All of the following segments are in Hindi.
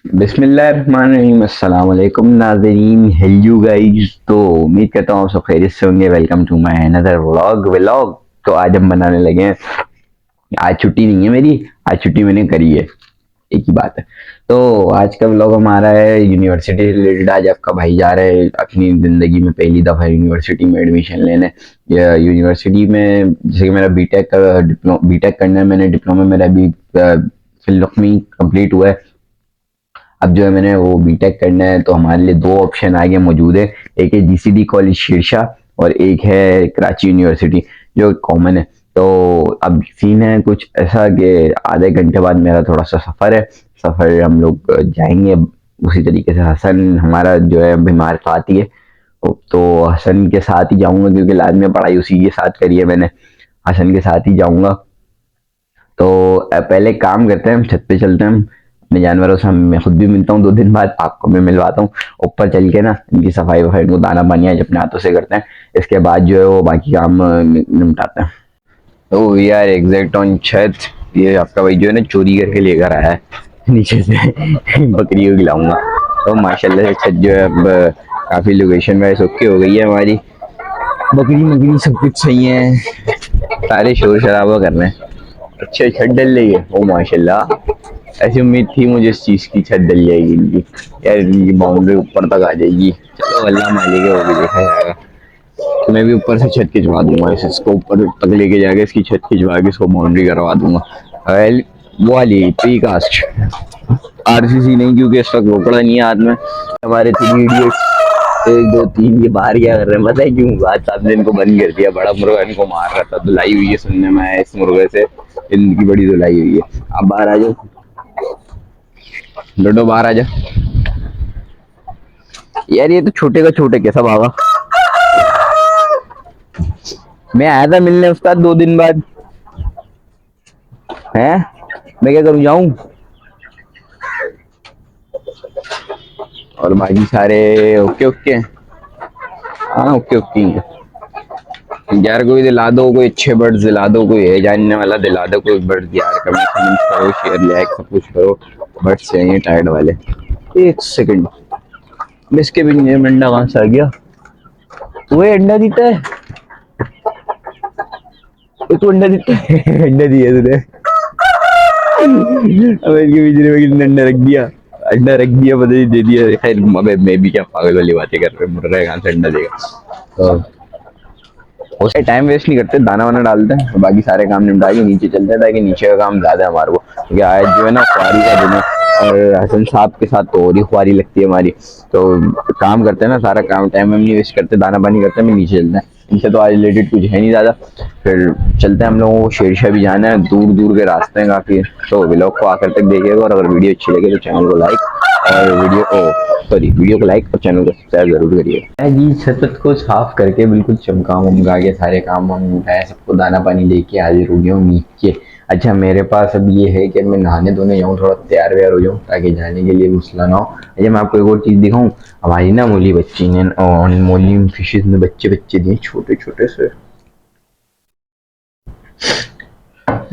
बिस्मिल्लाहिर्रहमानिर्रहीम, अस्सलाम वालेकुम नाज़रीन, हेलो गाइस। तो उम्मीद करता हूँ आप सब खैरियत से होंगे। Welcome to my another vlog. तो आज हम बनाने लगे हैं। आज छुट्टी नहीं है मेरी, आज छुट्टी मैंने करी है, एक ही बात है। तो आज का व्लॉग हमारा है यूनिवर्सिटी रिलेटेड। आज आपका भाई जा रहा है अपनी ज़िंदगी में पहली दफ़ा यूनिवर्सिटी में एडमिशन लेने। यूनिवर्सिटी में जैसे कि मेरा बीटेक करना है, मैंने डिप्लोमा मेरा अभी फिल्मी कंप्लीट हुआ है। अब जो है मैंने वो बीटेक करना है, तो हमारे लिए दो ऑप्शन आगे मौजूद है। एक है जीसीडी कॉलेज शाह और एक है कराची यूनिवर्सिटी जो कॉमन है। तो अब सीन है कुछ ऐसा कि आधे घंटे बाद मेरा थोड़ा सा सफ़र है। सफ़र हम लोग जाएंगे उसी तरीके से। हसन हमारा जो है बीमार साथी है, तो हसन के साथ ही जाऊंगा क्योंकि लाजमी पढ़ाई उसी के साथ करी है मैंने। हसन के साथ ही जाऊंगा। तो पहले काम करते हैं, हम छत पे चलते हैं। अपने जानवरों से मैं खुद भी मिलता हूँ 2 दिन बाद, आपको मैं मिलवाता हूँ। ऊपर चल के ना इनकी सफाई वफाई को दाना पानी आज अपने हाथों से करते हैं। इसके बाद जो है वो बाकी काम निपटाते हैं। तो वी आर एग्जैक्ट ऑन छत। ये आपका भाई जो है ना चोरी करके लेकर आया है नीचे से बकरी को खिलाऊंगा। तो माशाल्लाह से छत जो है अब काफ़ी लोकेशन वाइज ओके हो गई है हमारी। बकरी मकरी सब कुछ सही है, सारे शोर शराबा कर रहे हैं। अच्छा, छत डल रही है, ओ माशाल्लाह। ऐसी उम्मीद थी मुझे इस चीज़ की, छत डल जाएगी इनकी। यार इनकी बाउंड्री ऊपर तक आ जाएगी। चलो अल्लाह मालिक है, वो भी देखा जाएगा। तो मैं भी ऊपर से छत खिंचवा दूंगा, इसको ऊपर तक लेके जाके इसकी छत खिंचवा के इसको बाउंड्री करवा दूंगा। वेल, वो वाली प्री कास्ट आरसीसी नहीं, क्योंकि इस वक्त रोकड़ा नहीं है हाथ में। हमारे 3 इडियट्स 1 2 3 ये बाहर क्या कर रहे हैं पता है क्यों? आज साहब ने इनको बंद कर दिया। बड़ा मुर्गा इनको मार रहा था, धुलाई हुई है सुनने में आया इस मुर्गे से। इनकी बड़ी धुलाई हुई है। आप बाहर आ जाओ, लड्डो बाहर आ जा। यार ये तो छोटे का छोटे कैसा भागा। मैं आया था मिलने उसका 2 दिन बाद। हैं, मैं क्या करूँ, जाऊं? और बाकी सारे ओके ओके। हाँ ओके ओके। यार कोई दिला दो, कोई अच्छे बर्ड्स दिला दो, कोई है जानने वाला दिला दो कोई बर्ड्स यार। कमेंट करो, शेयर लाइक सब कुछ करो। बर्ड्स चाहिए टायर्ड वाले। एक सेकंड, इसके भी नहीं अंडा कहाँ से आ गया? वो अंडा देता है, वो तो अंडा देता है अंडा दिया तूने। अब इसके पिछले में कितने अंडा रख दिया, अंडा रख दिया पता नहीं दे दिया। खैर अबे मैं भी क्या पागल वाली बातें कर रहे, मुर्रा कहाँ से अंडा देगा। तो उससे टाइम वेस्ट नहीं करते, दाना वाना डालते हैं और बाकी सारे काम निपटा के नीचे चलते हैं, ताकि नीचे का काम ज्यादा है हमारे को, क्योंकि आज जो है ना ख्वारी का दिन है। और हसन साहब के साथ तो और ही ख्वारी लगती है हमारी। तो काम करते हैं ना, सारा काम टाइम हम नहीं वेस्ट करते, दाना पानी करते हैं, मैं नीचे चलते हैं। इनसे तो आज रिलेटेड कुछ है नहीं ज़्यादा। फिर चलते हैं, हम लोगों को शेरशाह भी जाना है, दूर दूर के रास्ते हैं काफ़ी। तो व्लॉग को आखिर तक देखिएगा, और अगर वीडियो अच्छी लगे तो चैनल को लाइक और वीडियो को लाइक और चैनल को सब्सक्राइब जरूर करिए। जी छत को साफ करके बिल्कुल चमका वमका के सारे काम वाम निपटाए, सबको दाना पानी लेके हाजिर हो गया हूँ नीचे। अच्छा मेरे पास अब ये है कि मैं नहाने धोने जाऊँ, थोड़ा तैयार व्यार हो जाऊँ ताकि जाने के लिए मसला ना हो। अच्छा मैं आपको एक और चीज़ दिखाऊँ। हमारी ना मोली बच्ची ने, मोली फिशेज ने बच्चे बच्चे दिए छोटे छोटे से।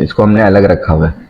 इसको हमने अलग रखा हुआ है,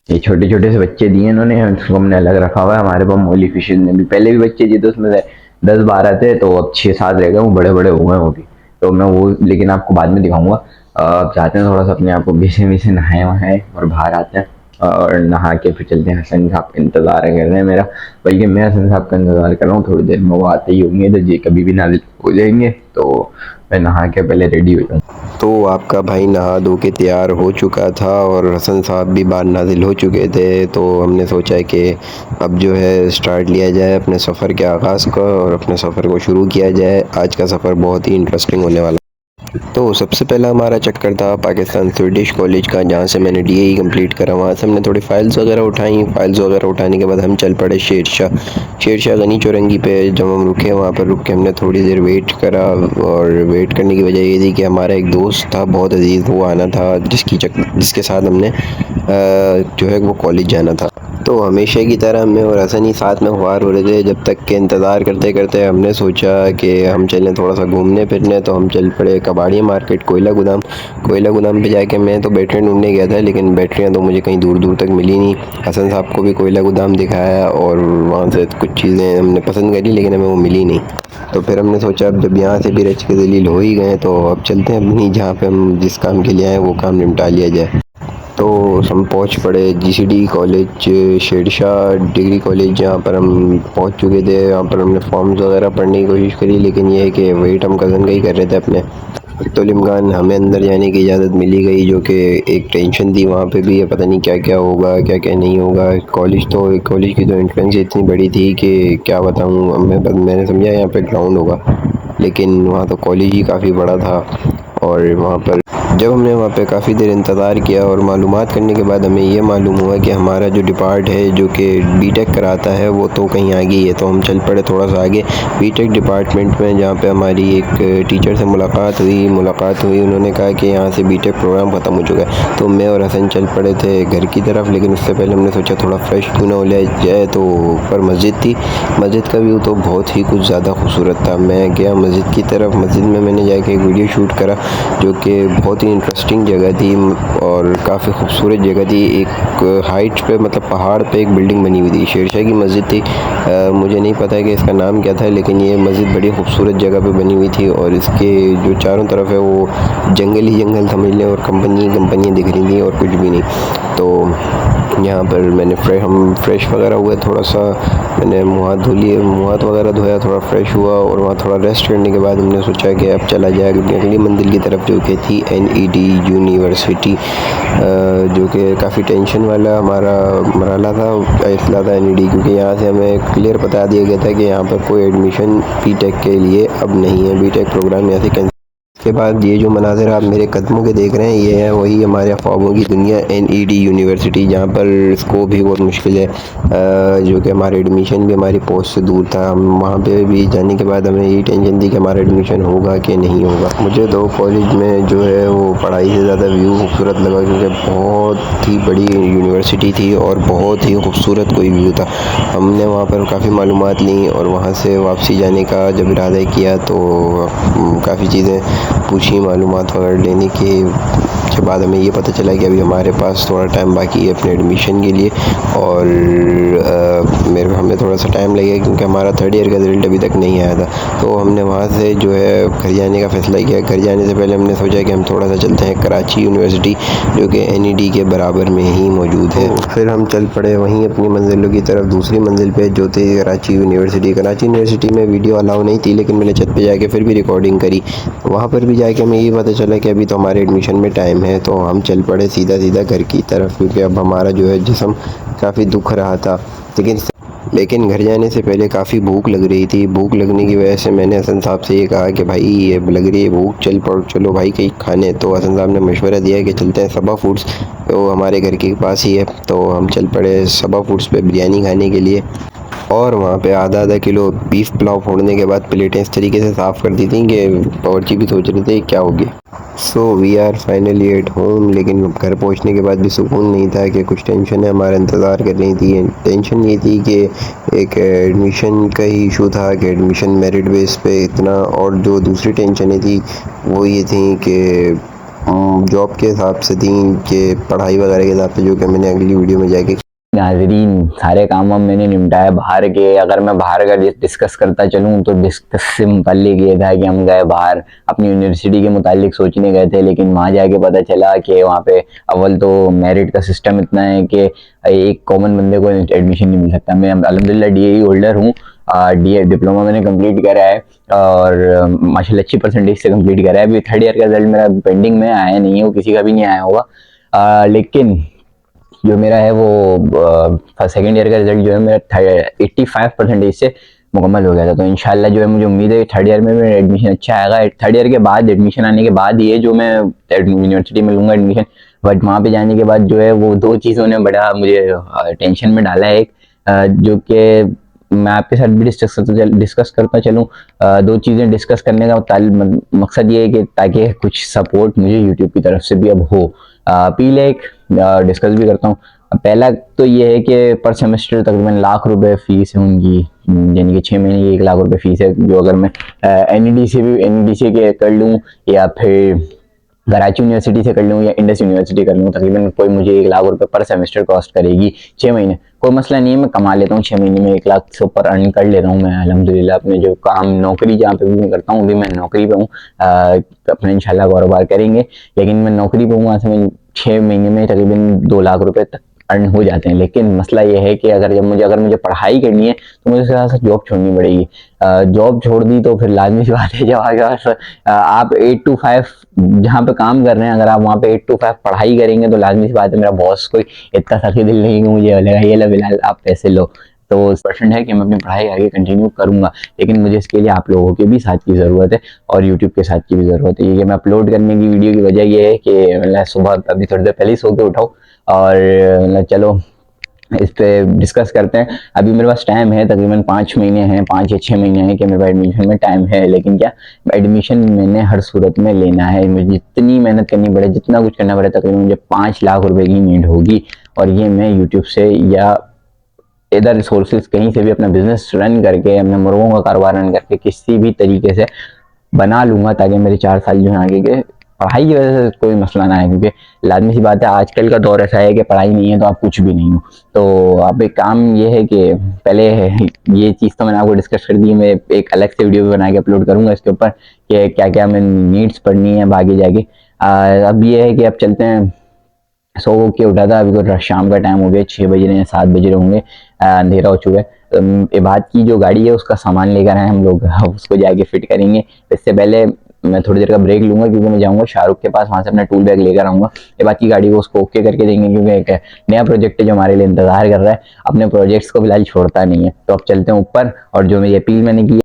ये छोटे छोटे से बच्चे दिए इन्होंने, इसको हमने अलग रखा हुआ है। हमारे पास मोली फिशेज ने भी पहले भी बच्चे दिए थे, उसमें से 10 12 थे, तो अब 6 7 रह गए, वो बड़े बड़े हो गए वो भी। तो मैं वो लेकिन आपको बाद में दिखाऊंगा। अब चाहते हैं थोड़ा सा अपने आप को बेसे में से नहाए वहाए और बाहर आते हैं, और नहा के फिर चलते हैं। हसन साहब का इंतज़ार कर रहे हैं मेरा, बल्कि मैं हसन साहब का इंतज़ार कर रहा हूँ। थोड़ी देर में वो आते ही होंगे, तो जी कभी भी नाजिल हो जाएंगे, तो मैं नहा के पहले रेडी हो जाऊँ। तो आपका भाई नहा धो के तैयार हो चुका था और हसन साहब भी बाहर नाजिल हो चुके थे। तो हमने सोचा कि अब जो है स्टार्ट लिया जाए अपने सफ़र के आगाज़ का, और अपने सफ़र को शुरू किया जाए। आज का सफ़र बहुत ही इंटरेस्टिंग होने वाला। तो सबसे पहला हमारा चक्कर था पाकिस्तान स्वीडिश कॉलेज का, जहाँ से मैंने डीएई कंप्लीट करा। वहाँ से हमने थोड़ी फ़ाइल्स वगैरह उठाई। फ़ाइल्स वगैरह उठाने के बाद हम चल पड़े शेरशाह गनी चौरंगी पे। जब हम रुके वहाँ पर रुक के हमने थोड़ी देर वेट करा, और वेट करने की वजह ये थी कि हमारा एक दोस्त था बहुत अजीज़, वो आना था, जिसके साथ हमने जो है वो कॉलेज जाना था। तो हमेशा की तरह मैं और हसन ही साथ में ख्वार हो रहे थे, जब तक के इंतज़ार करते करते हमने सोचा कि हम चलें थोड़ा सा घूमने फिरने। तो हम चल पड़े पहाड़िया मार्केट, कोयला गोदाम पे जाके मैं तो बैटरी ढूंढने गया था, लेकिन बैटरियाँ तो मुझे कहीं दूर दूर तक मिली नहीं। हसन साहब को भी कोयला गोदाम दिखाया और वहाँ से कुछ चीज़ें हमने पसंद करी, लेकिन हमें वो मिली नहीं। तो फिर हमने सोचा अब जब यहाँ से भी रच के जलील हो ही गए तो अब चलते हैं अपनी जहाँ पे हम जिस काम के लिए आए वो काम निपटा लिया जाए। तो हम पहुंच पड़े GCD college, Shershah degree college, जहाँ पर हम पहुंच चुके थे। यहाँ पर हमने फॉर्म्स वगैरह पढ़ने की कोशिश करी, लेकिन ये है कि वेट हम कज़न का ही कर रहे थे अपने। तो इम्कान हमें अंदर जाने की इजाज़त मिली गई, जो कि एक टेंशन थी वहाँ पे भी, है पता नहीं क्या क्या होगा क्या क्या नहीं होगा। कॉलेज की तो एंट्रेंस इतनी बड़ी थी कि क्या बताऊँ मैंने समझा यहाँ पे ग्राउंड होगा, लेकिन वहाँ तो कॉलेज ही काफ़ी बड़ा था। और वहाँ पर जब हमने वहाँ पे काफ़ी देर इंतज़ार किया और मालूमात करने के बाद हमें ये मालूम हुआ कि हमारा जो डिपार्ट है जो कि बीटेक कराता है वो तो कहीं आगे ही है। तो हम चल पड़े थोड़ा सा आगे बीटेक डिपार्टमेंट में, जहाँ पे हमारी एक टीचर से मुलाकात हुई। उन्होंने कहा कि यहाँ से बीटेक प्रोग्राम ख़त्म हो चुका है। तो मैं और हसन चल पड़े थे घर की तरफ, लेकिन उससे पहले हमने सोचा थोड़ा फ्रेश क्यों ना हो लिया जाए। तो ऊपर मस्जिद थी, मस्जिद का व्यू तो बहुत ही कुछ ज़्यादा खूबसूरत था। मैं गया मस्जिद की तरफ, मस्जिद में मैंने जाके एक वीडियो शूट करा जो कि बहुत ही इंटरेस्टिंग जगह थी और काफ़ी खूबसूरत जगह थी। एक हाइट पे मतलब पहाड़ पे एक बिल्डिंग बनी हुई थी, शेरशाह की मस्जिद थी। मुझे नहीं पता है कि इसका नाम क्या था, लेकिन ये मस्जिद बड़ी खूबसूरत जगह पे बनी हुई थी और इसके जो चारों तरफ है वो जंगल ही जंगल समझ लें, और कंपनियाँ दिख रही थी और कुछ भी नहीं। तो यहाँ पर हम फ्रेश वगैरह हुए, थोड़ा सा मैंने मुँह हाथ वगैरह धोया, थोड़ा फ्रेश हुआ और वहाँ थोड़ा रेस्ट करने के बाद हमने सोचा कि अब चला जाए अगली मंजिल की तरफ, जो कि थी एनईडी यूनिवर्सिटी, जो कि काफ़ी टेंशन वाला हमारा मरहला था एनईडी, क्योंकि यहाँ से हमें क्लियर बता दिया गया था कि यहाँ पर कोई एडमिशन बीटेक के लिए अब नहीं है, बीटेक प्रोग्राम यहाँ से कैंसिल। के बाद ये जो मनाज़िर आप मेरे कदमों के देख रहे हैं, ये है वही हमारे ख्वाबों की दुनिया एनईडी यूनिवर्सिटी, जहाँ पर स्कोप भी बहुत मुश्किल है, जो कि हमारा एडमिशन भी हमारी पोस्ट से दूर था। हम वहाँ पे भी जाने के बाद हमें यही टेंशन थी कि हमारा एडमिशन होगा कि नहीं होगा। मुझे तो कॉलेज में जो है वो पढ़ाई से ज़्यादा व्यू खूबसूरत लगा, क्योंकि बहुत ही बड़ी यूनिवर्सिटी थी और बहुत ही खूबसूरत कोई व्यू था। हमने वहाँ पर काफ़ी मालूमात ली और वहाँ से वापसी जाने का जब इरादा किया तो काफ़ी चीज़ें पूछी मालूमात वगैरह लेने के बाद हमें ये पता चला कि अभी हमारे पास थोड़ा टाइम बाकी है अपने एडमिशन के लिए, और हमें थोड़ा सा टाइम लगेगा क्योंकि हमारा थर्ड ईयर का रिजल्ट अभी तक नहीं आया था। तो हमने वहाँ से जो है घर जाने का फ़ैसला किया। घर जाने से पहले हमने सोचा कि हम थोड़ा सा चलते हैं कराची यूनिवर्सिटी, जो कि एनईडी के बराबर में ही मौजूद है। तो फिर हम चल पड़े वहीं अपनी मंजिलों की तरफ, दूसरी मंजिल पे जो थी कराची यूनिवर्सिटी में वीडियो अलाउ नहीं थी, लेकिन मैंने छत पे जाके फिर भी रिकॉर्डिंग करी। वहाँ पर भी जाके हमें ये पता चला कि अभी तो हमारे एडमिशन में टाइम है। तो हम चल पड़े सीधा घर की तरफ, क्योंकि अब हमारा जो है जिस्म काफ़ी दुख रहा था। लेकिन घर जाने से पहले काफ़ी भूख लग रही थी। भूख लगने की वजह से मैंने हसन साहब से ये कहा कि भाई ये लग रही है भूख, चलो भाई कहीं खाने। तो हसन साहब ने मशवरा दिया कि चलते हैं सबा फूड्स, तो हमारे घर के पास ही है। तो हम चल पड़े सबा फूड्स पे बिरयानी खाने के लिए, और वहाँ पे आधा किलो बीफ पुलाव फोड़ने के बाद प्लेटें इस तरीके से साफ़ कर दी थी कि बावर्ची भी सोच रहे थे क्या हो गया। So we are finally at home, लेकिन घर पहुँचने के बाद भी सुकून नहीं था कि कुछ टेंशन है हमारा इंतज़ार कर रही थी। टेंशन ये थी कि एक एडमिशन का ही इशू था कि एडमिशन मेरिट बेस पे इतना, और जो दूसरी टेंशनें थी वो ये थी कि जॉब के हिसाब से थी कि पढ़ाई वगैरह के हिसाब से, जो कि मैंने अगली वीडियो में जाके नाजरीन सारे काम वाम मैंने निपटाया बाहर के। अगर मैं बाहर का डिस्कस करता चलूँ तो डिस्कस से मुताल्लिक ये था कि हम गए बाहर अपनी यूनिवर्सिटी के मुताल्लिक सोचने गए थे, लेकिन वहाँ जाके पता चला कि वहाँ पे अव्वल तो मेरिट का सिस्टम इतना है कि एक कॉमन बंदे को एडमिशन नहीं मिल सकता। मैं अल्हम्दुलिल्लाह डीएई होल्डर हूँ, डिप्लोमा मैंने कंप्लीट करा है और माशाल्लाह अच्छी परसेंटेज से कंप्लीट करा है। अभी थर्ड ईयर का रिजल्ट मेरा पेंडिंग में आया नहीं है, वो किसी का भी नहीं आया होगा, लेकिन जो मेरा है वो सेकेंड ईयर का रिजल्ट जो है मेरा 85 परसेंटेज से मुकम्मल हो गया था। तो इंशाल्लाह जो है मुझे उम्मीद है थर्ड ईयर में मेरा एडमिशन अच्छा आएगा। थर्ड ईयर के बाद एडमिशन आने के बाद ये जो मैं यूनिवर्सिटी में लूँगा एडमिशन, बट वहाँ पे जाने के बाद जो है वो दो चीज़ों ने बड़ा मुझे टेंशन में डाला है। एक जो कि मैं आपके साथ भी डिस्कस करता चलूँ। दो चीज़ें डिस्कस करने का मकसद ये है कि ताकि कुछ सपोर्ट मुझे यूट्यूब की तरफ से भी अब हो। पहले एक डिस्कस भी करता हूँ। पहला तो ये है कि पर सेमेस्टर तकरीबन ₹1,00,000 फीस है उनकी, यानी कि 6 महीने की ₹1,00,000 फीस है। जो अगर मैं एनईडीसी के कर लूँ या फिर कराची यूनिवर्सिटी से कर लूँ या इंडस यूनिवर्सिटी कर लूँ, तकरीबन कोई मुझे ₹1,00,000 पर सेमेस्टर कॉस्ट करेगी 6 महीने। कोई मसला नहीं है, मैं कमा लेता हूँ 6 महीने में 1,00,000 से ऊपर अर्न कर लेता हूँ मैं अल्हम्दुलिल्लाह। अपने जो काम नौकरी जहाँ पे भी मैं करता हूँ, अभी मैं नौकरी पे हूँ, अपना इंशाल्लाह कारोबार करेंगे, लेकिन मैं नौकरी पे हूँ, वहाँ से मैं 6 महीने में तकरीबन ₹2,00,000 तक अर्न हो जाते हैं। लेकिन मसला ये है कि अगर मुझे पढ़ाई करनी है तो मुझे साथ साथ जॉब छोड़नी पड़ेगी। जॉब छोड़ दी तो फिर लाजमी सी बात है, जब आप 8 to 5 जहाँ पे काम कर रहे हैं, अगर आप वहाँ पे 8 to 5 पढ़ाई करेंगे तो लाजमी सी बात है मेरा बॉस कोई इतना सखी दिल नहीं कि मुझे बोलेगा ये लो बिलाल आप पैसे लो। तो 100% है कि मैं अपनी पढ़ाई आगे कंटिन्यू करूंगा, लेकिन मुझे इसके लिए आप लोगों के भी साथ की ज़रूरत है और यूट्यूब के साथ की भी ज़रूरत है। ये कि मैं अपलोड करने की वीडियो की वजह ये है कि मैं सुबह अभी थोड़ी देर पहले ही सो के उठाऊँ और चलो इस पे डिस्कस करते हैं। अभी मेरे पास टाइम है, तकरीबन 5 महीने हैं, 5 या 6 महीने हैं कि मेरे पास एडमिशन में टाइम है। लेकिन क्या, एडमिशन मैंने हर सूरत में लेना है, मुझे जितनी मेहनत करनी पड़े, जितना कुछ करना पड़े, तकरीबन मुझे ₹5,00,000 की नीड होगी। और ये मैं यूट्यूब से या इधर सोर्सेज कहीं से भी अपना बिजनेस रन करके, अपने मुर्गों का कारोबार रन करके किसी भी तरीके से बना लूंगा, ताकि मेरे 4 साल जो है आगे के पढ़ाई की वजह से कोई मसला ना है। क्योंकि लाजमी सी बात है, आजकल का दौर ऐसा है कि पढ़ाई नहीं है तो आप कुछ भी नहीं हो। तो अब एक काम ये है कि पहले ये चीज़ तो मैंने आपको डिस्कस कर दी, मैं एक अलग से वीडियो भी बना के अपलोड करूंगा इसके ऊपर कि क्या क्या मैं नीड्स पढ़नी है आगे जाके। अब ये है कि अब चलते हैं, सो के उठा था, अभी तो शाम का टाइम हो गया, 6 बज रहे हैं, 7 बज रहे होंगे, अंधेरा हो चुका है। इबाद की जो गाड़ी है उसका सामान लेकर आए हम लोग, उसको जाके फिट करेंगे। इससे पहले मैं थोड़ी देर का ब्रेक लूंगा क्योंकि मैं जाऊंगा शाहरुख के पास, वहां से अपना टूल बैग लेकर आऊंगा। इबाद की गाड़ी को उसको ओके करके देंगे, क्योंकि एक नया प्रोजेक्ट है जो हमारे लिए इंतजार कर रहा है। अपने प्रोजेक्ट्स को फिलहाल छोड़ता नहीं है। तो अब चलते हैं ऊपर, और जो मेरी अपील मैंने की